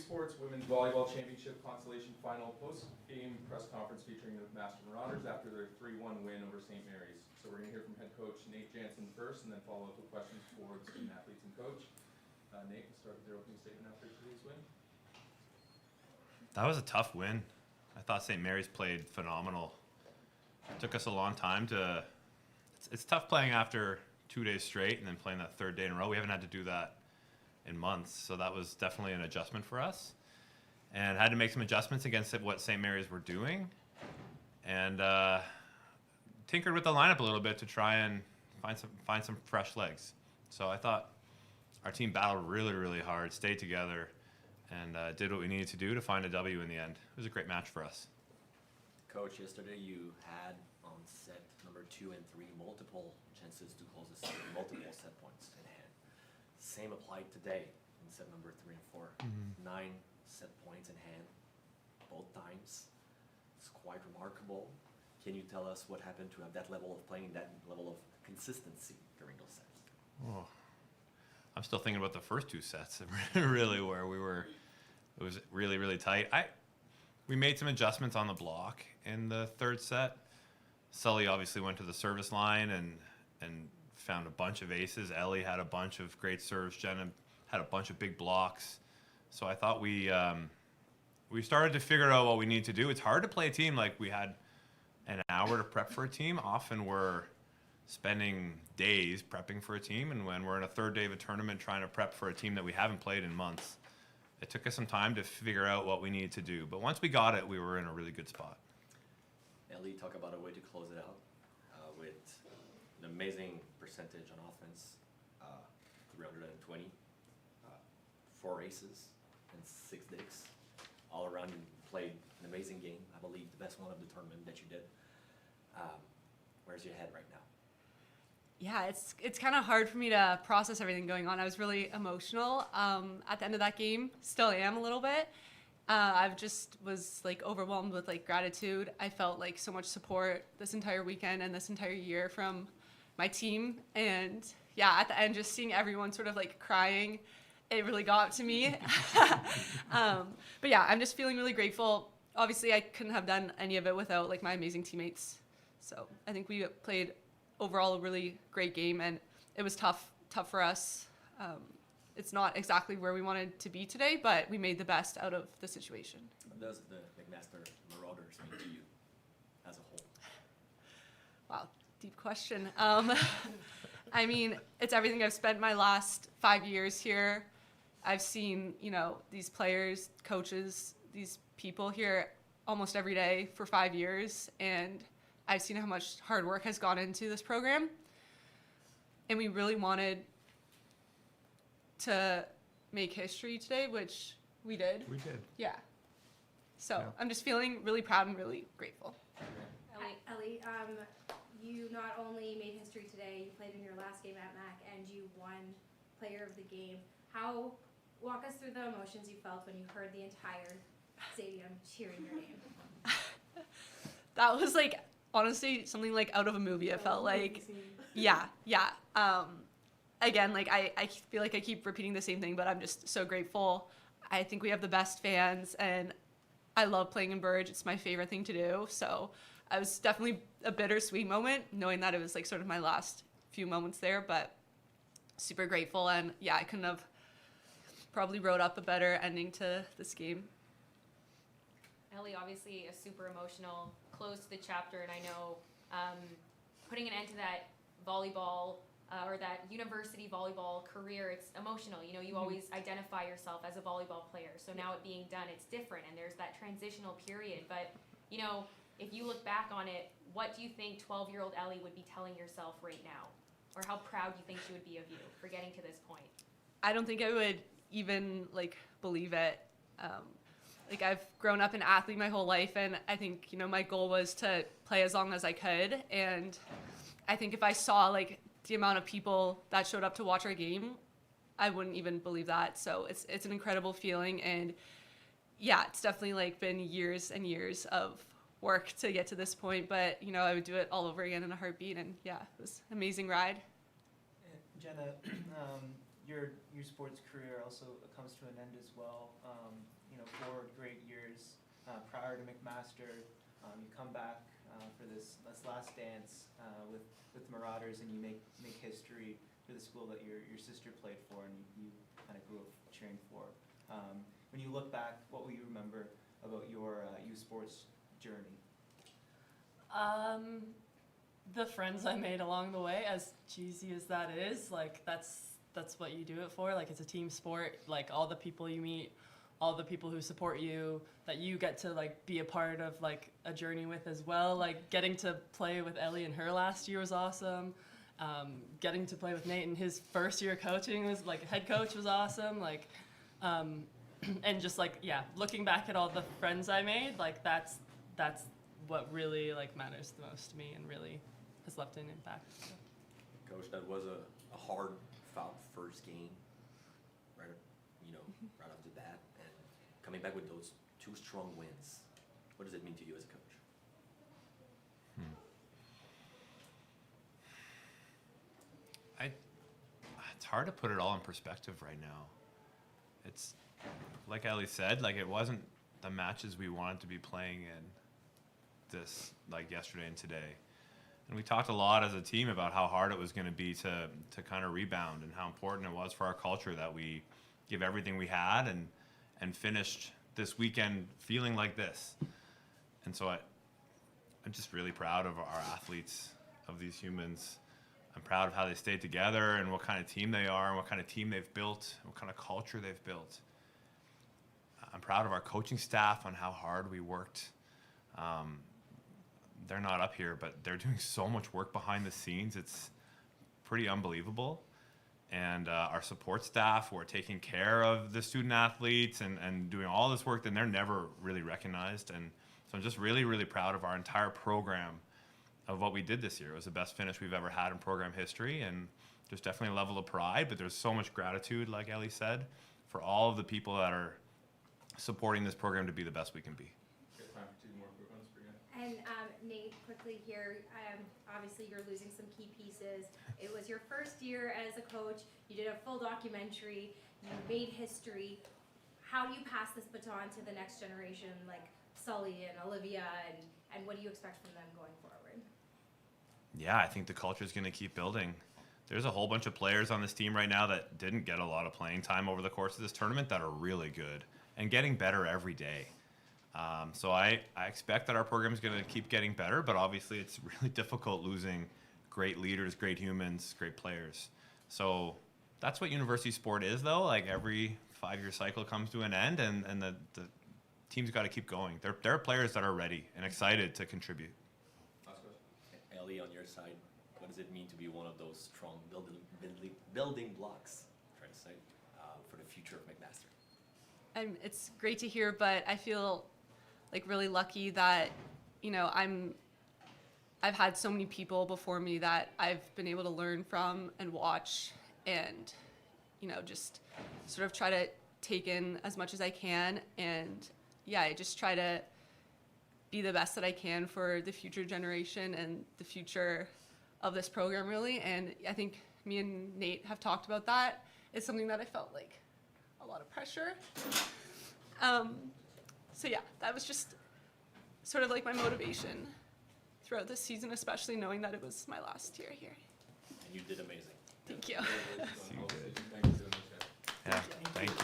Sports Women's Volleyball Championship Consolation Final post-game press conference featuring the McMaster Marauders after their 3-1 win over St. Mary's. So we're going to hear from head coach Nate Janzen first, and then follow up with questions for the student athletes and coach. Nate, we'll start with your opening statement after today's win. That was a tough win. I thought St. Mary's played phenomenal. It took us a long time to. It's tough playing after 2 days straight and then playing that third day in a row. We haven't had to do that in months, so that was definitely an adjustment for us. And had to make some adjustments against what St. Mary's were doing, and tinkered with the lineup a little bit to try and find some fresh legs. So I thought our team battled really, really hard, stayed together, and did what we needed to do to find a W in the end. It was a great match for us. Coach, yesterday you had on set number 2 and 3 multiple chances to close the set, multiple set points in hand. Same applied today in set number 3 and 4. 9 set points in hand, both times. It's quite remarkable. Can you tell us what happened to have that level of playing, that level of consistency during those sets? Oh, I'm still thinking about the first 2 sets, really, where it was really, really tight. We made some adjustments on the block in the third set. Sully obviously went to the service line and found a bunch of aces. Ellie had a bunch of great serves. Jenna had a bunch of big blocks. So I thought we started to figure out what we need to do. It's hard to play a team like we had an hour to prep for a team. Often we're spending days prepping for a team, and when we're in a third day of a tournament trying to prep for a team that we haven't played in months, it took us some time to figure out what we needed to do. But once we got it, we were in a really good spot. Ellie, talk about a way to close it out with an amazing percentage on offense, 320, 4 aces and 6 digs. All around, you played an amazing game. I believe the best one of the tournament that you did. Where's your head right now? Yeah, it's kind of hard for me to process everything going on. I was really emotional at the end of that game. Still am a little bit. I just was like overwhelmed with like gratitude. I felt like so much support this entire weekend and this entire year from my team. And yeah, at the end, just seeing everyone sort of like crying, it really got to me. But yeah, I'm just feeling really grateful. Obviously, I couldn't have done any of it without like my amazing teammates. So I think we played overall a really great game, and it was tough for us. It's not exactly where we wanted to be today, but we made the best out of the situation. What does the McMaster Marauders mean to you as a whole? Wow, deep question. I mean, it's everything. I've spent my last 5 years here. I've seen, these players, coaches, these people here almost every day for 5 years, and I've seen how much hard work has gone into this program, and we really wanted to make history today, which we did. We did. Yeah. So I'm just feeling really proud and really grateful. Ellie, you not only made history today, you played in your last game at MAC, and you won Player of the Game. Walk us through the emotions you felt when you heard the entire stadium cheering your name. That was like, honestly, something like out of a movie. It felt like, yeah. Again, like I feel like I keep repeating the same thing, but I'm just so grateful. I think we have the best fans, and I love playing in Burge. It's my favorite thing to do. So I was definitely a bittersweet moment, knowing that it was like sort of my last few moments there, but super grateful. And yeah, I couldn't have probably wrote up a better ending to this game. Ellie, obviously a super emotional close to the chapter, and I know putting an end to that volleyball or that university volleyball career, it's emotional. You always identify yourself as a volleyball player. So now it being done, it's different, and there's that transitional period. But, if you look back on it, what do you think 12-year-old Ellie would be telling yourself right now? Or how proud do you think she would be of you for getting to this point? I don't think I would even, believe it. I've grown up an athlete my whole life, and I think, my goal was to play as long as I could. And I think if I saw, the amount of people that showed up to watch our game, I wouldn't even believe that. So it's an incredible feeling, and yeah, it's definitely been years and years of work to get to this point, but I would do it all over again in a heartbeat, and yeah, it was an amazing ride. Jenna, your sports career also comes to an end as well. 4 great years prior to McMaster. You come back for this last dance with Marauders, and you make history for the school that your sister played for and you kind of grew up cheering for. When you look back, what will you remember about your U Sports journey? The friends I made along the way, as cheesy as that is, like that's what you do it for. Like it's a team sport. Like all the people you meet, all the people who support you, that you get to like be a part of like a journey with as well. Like getting to play with Ellie in her last year was awesome. Getting to play with Nate in his first year coaching was like head coach was awesome. Like, and just like looking back at all the friends I made, like that's what really like matters the most to me and really has left an impact. So. Coach, that was a hard fought first game, right? Right off the bat, and coming back with those 2 strong wins. What does it mean to you as a coach? It's hard to put it all in perspective right now. It's like Ellie said, like it wasn't the matches we wanted to be playing in this like yesterday and today. And we talked a lot as a team about how hard it was going to be to kind of rebound and how important it was for our culture that we give everything we had and finished this weekend feeling like this. And so I'm just really proud of our athletes, of these humans. I'm proud of how they stayed together and what kind of team they are and what kind of team they've built, what kind of culture they've built. I'm proud of our coaching staff on how hard we worked. They're not up here, but they're doing so much work behind the scenes. It's pretty unbelievable. And our support staff who are taking care of the student athletes and doing all this work, then they're never really recognized. And so I'm just really, really proud of our entire program of what we did this year. It was the best finish we've ever had in program history, and there's definitely a level of pride, but there's so much gratitude, like Ellie said, for all of the people that are supporting this program to be the best we can be. Got time for 2 more quick ones for you. And Nate, quickly here, obviously you're losing some key pieces. It was your first year as a coach. You did a full documentary. You made history. How do you pass this baton to the next generation, like Sully and Olivia, and what do you expect from them going forward? Yeah, I think the culture is going to keep building. There's a whole bunch of players on this team right now that didn't get a lot of playing time over the course of this tournament that are really good and getting better every day. So I expect that our program is going to keep getting better, but obviously it's really difficult losing great leaders, great humans, great players. So that's what university sport is, though. Like every 5-year cycle comes to an end, and the team's got to keep going. There are players that are ready and excited to contribute. Last question. Ellie, on your side, what does it mean to be one of those strong building blocks, trying to say, for the future of McMaster? And it's great to hear, but I feel like really lucky that, I've had so many people before me that I've been able to learn from and watch and, just sort of try to take in as much as I can. And I just try to be the best that I can for the future generation and the future of this program, really. And I think me and Nate have talked about that. It's something that I felt like a lot of pressure. That was just sort of like my motivation throughout this season, especially knowing that it was my last year here. And you did amazing. Thank you. Thank you for doing this, guys. Yeah, thank you.